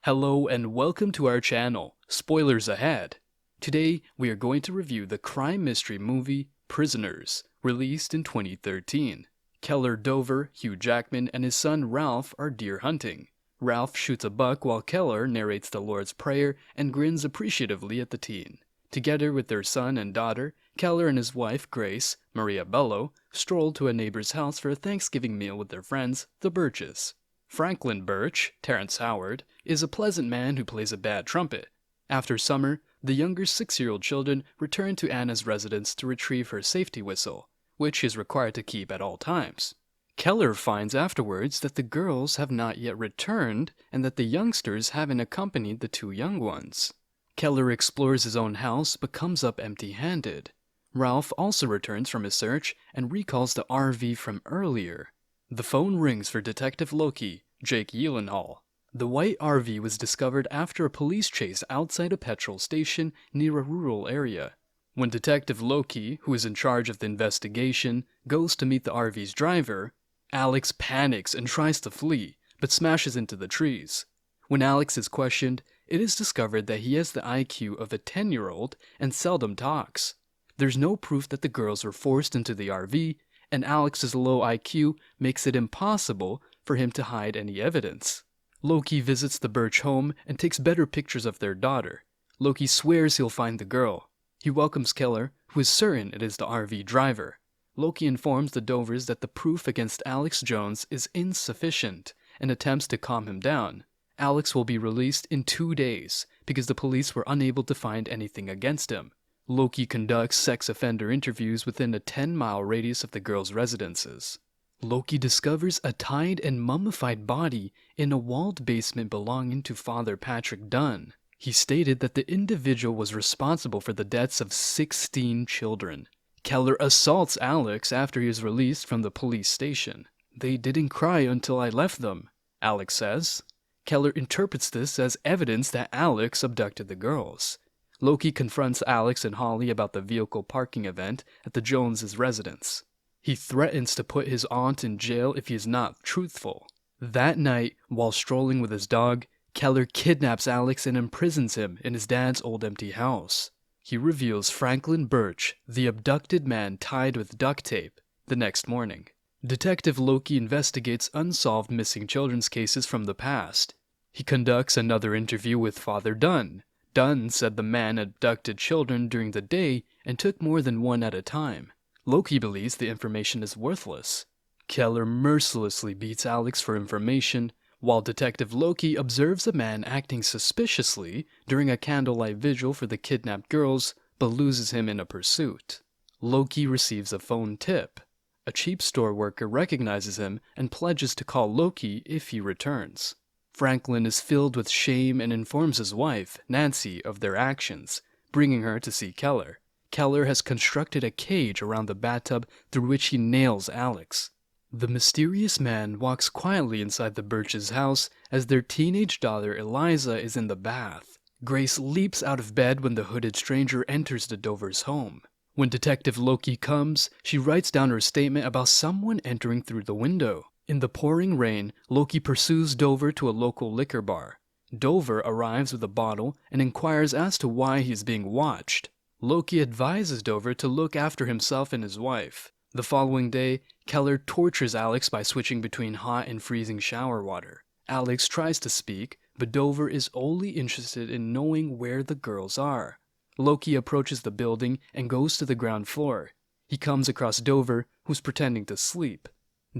Hello and welcome to our channel. Spoilers ahead. Today we are going to review the crime mystery movie Prisoners, released in 2013. Keller Dover, Hugh Jackman, and his son Ralph are deer hunting. Ralph shoots a buck while Keller narrates the Lord's Prayer and grins appreciatively at the teen. Together with their son and daughter, Keller and his wife Grace, Maria Bello, stroll to a neighbor's house for a Thanksgiving meal with their friends, the Birches. Franklin Birch, Terrence Howard, is a pleasant man who plays a bad trumpet. After summer, the younger 6-year-old children return to Anna's residence to retrieve her safety whistle, which she is required to keep at all times. Keller finds afterwards that the girls have not yet returned and that the youngsters haven't accompanied the two young ones. Keller explores his own house but comes up empty-handed. Ralph also returns from his search and recalls the RV from earlier. The phone rings for Detective Loki, Jake Gyllenhaal. The white RV was discovered after a police chase outside a petrol station near a rural area. When Detective Loki, who is in charge of the investigation, goes to meet the RV's driver, Alex panics and tries to flee, but smashes into the trees. When Alex is questioned, it is discovered that he has the IQ of a 10-year-old and seldom talks. There's no proof that the girls were forced into the RV, and Alex's low IQ makes it impossible for him to hide any evidence. Loki visits the Birch home and takes better pictures of their daughter. Loki swears he'll find the girl. He welcomes Keller, who is certain it is the RV driver. Loki informs the Dovers that the proof against Alex Jones is insufficient and attempts to calm him down. Alex will be released in 2 days because the police were unable to find anything against him. Loki conducts sex offender interviews within a 10-mile radius of the girls' residences. Loki discovers a tied and mummified body in a walled basement belonging to Father Patrick Dunn. He stated that the individual was responsible for the deaths of 16 children. Keller assaults Alex after he is released from the police station. "They didn't cry until I left them," Alex says. Keller interprets this as evidence that Alex abducted the girls. Loki confronts Alex and Holly about the vehicle parking event at the Joneses' residence. He threatens to put his aunt in jail if he is not truthful. That night, while strolling with his dog, Keller kidnaps Alex and imprisons him in his dad's old empty house. He reveals Franklin Birch, the abducted man tied with duct tape, the next morning. Detective Loki investigates unsolved missing children's cases from the past. He conducts another interview with Father Dunn. Dunn said the man abducted children during the day and took more than one at a time. Loki believes the information is worthless. Keller mercilessly beats Alex for information, while Detective Loki observes a man acting suspiciously during a candlelight vigil for the kidnapped girls, but loses him in a pursuit. Loki receives a phone tip. A cheap store worker recognizes him and pledges to call Loki if he returns. Franklin is filled with shame and informs his wife, Nancy, of their actions, bringing her to see Keller. Keller has constructed a cage around the bathtub through which he nails Alex. The mysterious man walks quietly inside the Birches' house as their teenage daughter Eliza is in the bath. Grace leaps out of bed when the hooded stranger enters the Dovers' home. When Detective Loki comes, she writes down her statement about someone entering through the window. In the pouring rain, Loki pursues Dover to a local liquor bar. Dover arrives with a bottle and inquires as to why he is being watched. Loki advises Dover to look after himself and his wife. The following day, Keller tortures Alex by switching between hot and freezing shower water. Alex tries to speak, but Dover is only interested in knowing where the girls are. Loki approaches the building and goes to the ground floor. He comes across Dover, who's pretending to sleep.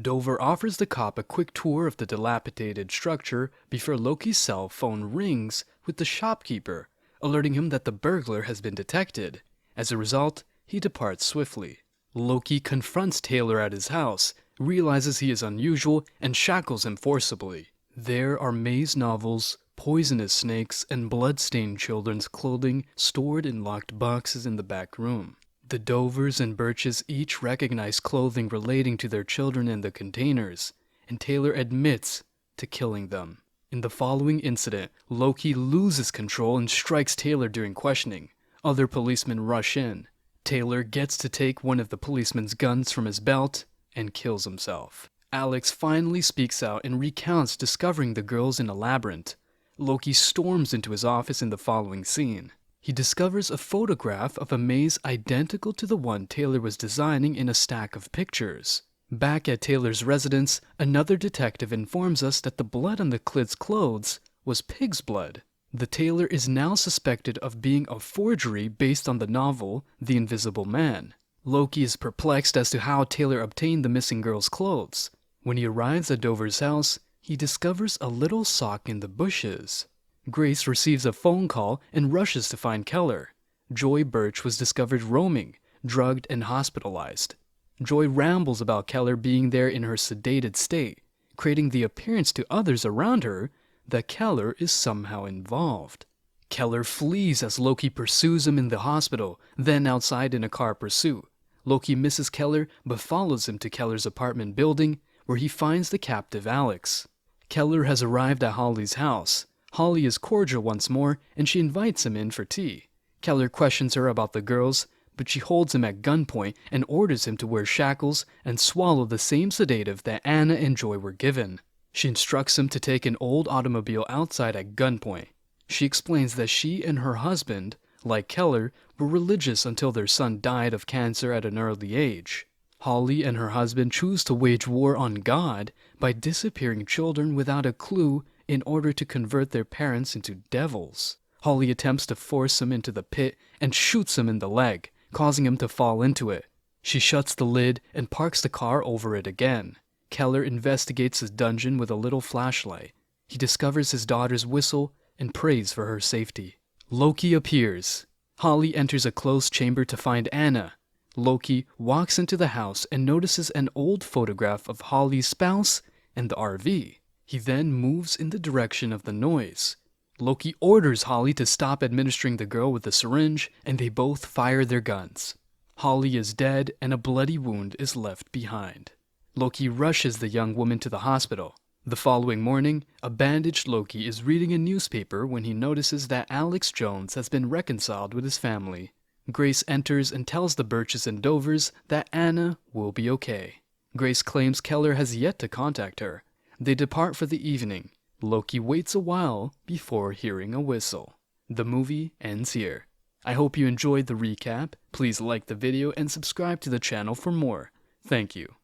Dover offers the cop a quick tour of the dilapidated structure before Loki's cell phone rings with the shopkeeper, alerting him that the burglar has been detected. As a result, he departs swiftly. Loki confronts Taylor at his house, realizes he is unusual, and shackles him forcibly. There are maze novels, poisonous snakes, and blood-stained children's clothing stored in locked boxes in the back room. The Dovers and Birches each recognize clothing relating to their children in the containers, and Taylor admits to killing them. In the following incident, Loki loses control and strikes Taylor during questioning. Other policemen rush in. Taylor gets to take one of the policeman's guns from his belt and kills himself. Alex finally speaks out and recounts discovering the girls in a labyrinth. Loki storms into his office in the following scene. He discovers a photograph of a maze identical to the one Taylor was designing in a stack of pictures. Back at Taylor's residence, another detective informs us that the blood on the Clid's clothes was pig's blood. The tailor is now suspected of being a forgery based on the novel The Invisible Man. Loki is perplexed as to how Taylor obtained the missing girl's clothes. When he arrives at Dover's house, he discovers a little sock in the bushes. Grace receives a phone call and rushes to find Keller. Joy Birch was discovered roaming, drugged and hospitalized. Joy rambles about Keller being there in her sedated state, creating the appearance to others around her that Keller is somehow involved. Keller flees as Loki pursues him in the hospital, then outside in a car pursuit. Loki misses Keller but follows him to Keller's apartment building, where he finds the captive Alex. Keller has arrived at Holly's house. Holly is cordial once more, and she invites him in for tea. Keller questions her about the girls, but she holds him at gunpoint and orders him to wear shackles and swallow the same sedative that Anna and Joy were given. She instructs him to take an old automobile outside at gunpoint. She explains that she and her husband, like Keller, were religious until their son died of cancer at an early age. Holly and her husband choose to wage war on God by disappearing children without a clue in order to convert their parents into devils. Holly attempts to force him into the pit and shoots him in the leg, causing him to fall into it. She shuts the lid and parks the car over it again. Keller investigates his dungeon with a little flashlight. He discovers his daughter's whistle and prays for her safety. Loki appears. Holly enters a closed chamber to find Anna. Loki walks into the house and notices an old photograph of Holly's spouse and the RV. He then moves in the direction of the noise. Loki orders Holly to stop administering the girl with a syringe, and they both fire their guns. Holly is dead and a bloody wound is left behind. Loki rushes the young woman to the hospital. The following morning, a bandaged Loki is reading a newspaper when he notices that Alex Jones has been reconciled with his family. Grace enters and tells the Birches and Dovers that Anna will be okay. Grace claims Keller has yet to contact her. They depart for the evening. Loki waits a while before hearing a whistle. The movie ends here. I hope you enjoyed the recap. Please like the video and subscribe to the channel for more. Thank you.